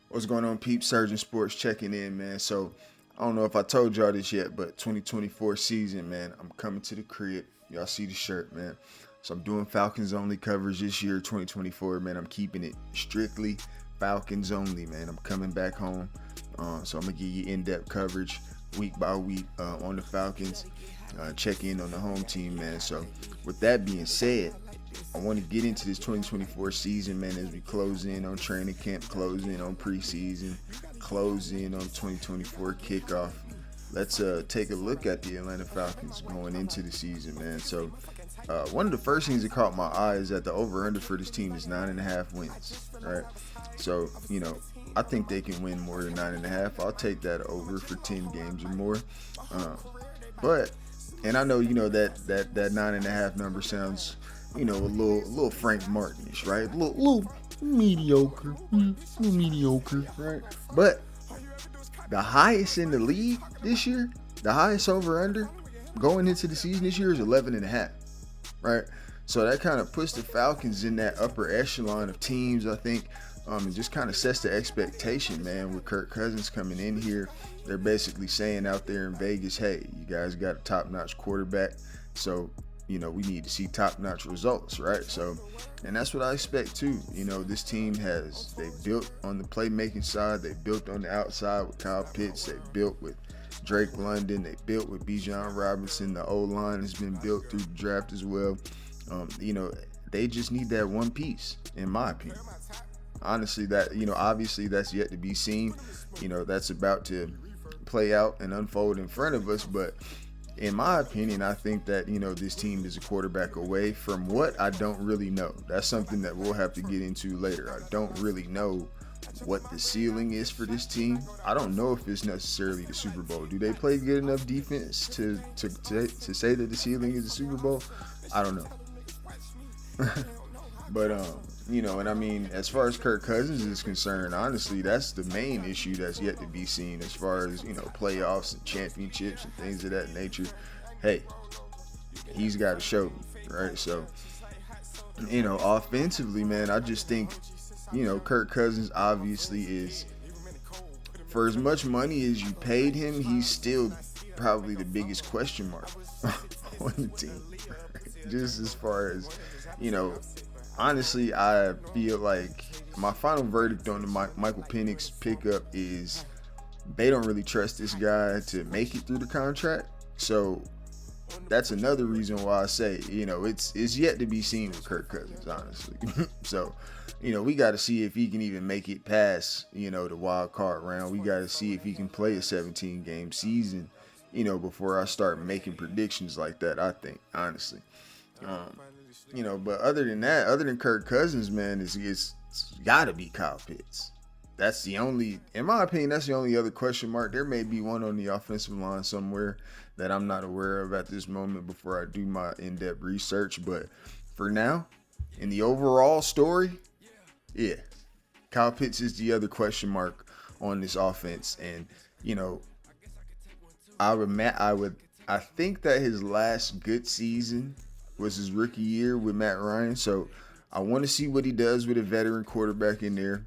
What's going on, peeps? Urgnsports checking in, man. So, I don't know if I told y'all this yet, but 2024 season, man, I'm coming to the crib. Y'all see the shirt, man. So, I'm doing Falcons only coverage this year, 2024, man. I'm keeping it strictly Falcons only, man. I'm coming back home. So, I'm going to give you in-depth coverage week by week on the Falcons. Check in on the home team, man. So, with that being said, I want to get into this 2024 season, man, as we close in on training camp, close in on preseason, close in on 2024 kickoff. Let's take a look at the Atlanta Falcons going into the season, man. So, one of the first things that caught my eye is that the over/under for this team is 9.5 wins, right? So, I think they can win more than 9.5. I'll take that over for 10 games or more. But I know, that 9.5 number sounds, a little Frank Martinish, right? A little mediocre, right? But the highest in the league this year, the highest over under going into the season this year is 11.5, right? So that kind of puts the Falcons in that upper echelon of teams, I think. And just kind of sets the expectation, man, with Kirk Cousins coming in here. They're basically saying out there in Vegas, hey, you guys got a top-notch quarterback, so, we need to see top-notch results, right? So, and that's what I expect, too. This team they built on the playmaking side. They built on the outside with Kyle Pitts. They built with Drake London. They built with Bijan Robinson. The O-line has been built through the draft as well. They just need that one piece, in my opinion. Honestly, that obviously that's yet to be seen. That's about to play out and unfold in front of us. But in my opinion, I think that this team is a quarterback away from what I don't really know. That's something that we'll have to get into later. I don't really know what the ceiling is for this team. I don't know if it's necessarily the Super Bowl. Do they play good enough defense to say that the ceiling is the Super Bowl? I don't know. But and I mean, as far as Kirk Cousins is concerned, honestly, that's the main issue that's yet to be seen as far as, playoffs and championships and things of that nature. Hey, he's got to show me, right? So, offensively, man, I just think, Kirk Cousins obviously is, for as much money as you paid him, he's still probably the biggest question mark on the team. Just as far as, honestly, I feel like my final verdict on the Michael Penix pickup is they don't really trust this guy to make it through the contract. So that's another reason why I say, it's yet to be seen with Kirk Cousins, honestly. So, we got to see if he can even make it past, the wild card round. We got to see if he can play a 17-game season, before I start making predictions like that, I think, honestly. But other than that, other than Kirk Cousins, man, it's got to be Kyle Pitts. That's the only, in my opinion, that's the only other question mark. There may be one on the offensive line somewhere that I'm not aware of at this moment before I do my in-depth research. But for now, in the overall story, yeah, Kyle Pitts is the other question mark on this offense. And, I think that his last good season was his rookie year with Matt Ryan. So I want to see what he does with a veteran quarterback in there.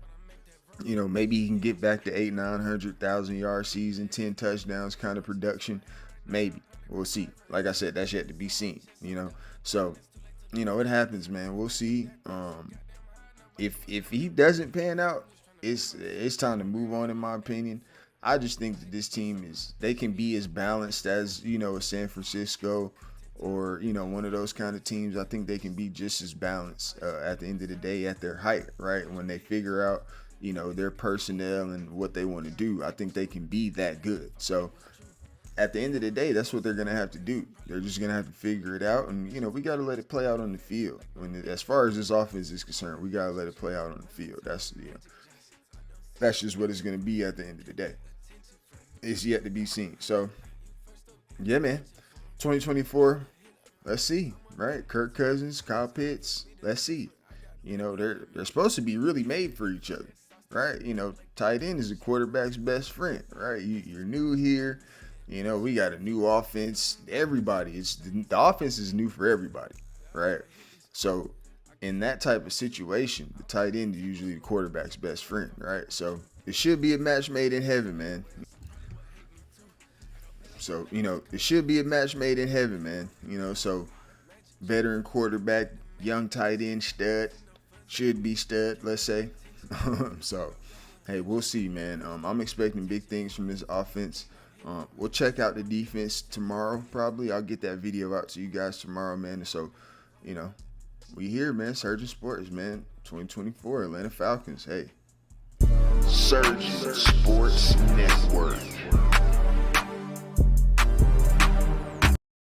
Maybe he can get back to 900,000 yard season, 10 touchdowns kind of production. Maybe. We'll see. Like I said, that's yet to be seen, So, it happens, man. We'll see. If he doesn't pan out, it's time to move on, in my opinion. I just think that this team they can be as balanced as, a San Francisco or, one of those kind of teams. I think they can be just as balanced at the end of the day at their height, right? When they figure out, their personnel and what they want to do, I think they can be that good. So at the end of the day, that's what they're going to have to do. They're just going to have to figure it out. And, we got to let it play out on the field. As far as this offense is concerned, we got to let it play out on the field. That's just what it's going to be at the end of the day. It's yet to be seen. So, yeah, man. 2024, let's see, right? Kirk Cousins, Kyle Pitts, let's see. They're supposed to be really made for each other, right? Tight end is a quarterback's best friend, right? You're new here. We got a new offense. Everybody, the offense is new for everybody, right? So in that type of situation, the tight end is usually the quarterback's best friend, right? So it should be a match made in heaven, man. So, it should be a match made in heaven, man. So veteran quarterback, young tight end stud, should be stud, let's say. So, hey, we'll see, man. I'm expecting big things from this offense. We'll check out the defense tomorrow, probably. I'll get that video out to you guys tomorrow, man. And so, we here, man. Urgnsports, man. 2024, Atlanta Falcons. Hey. Urgnsports Network.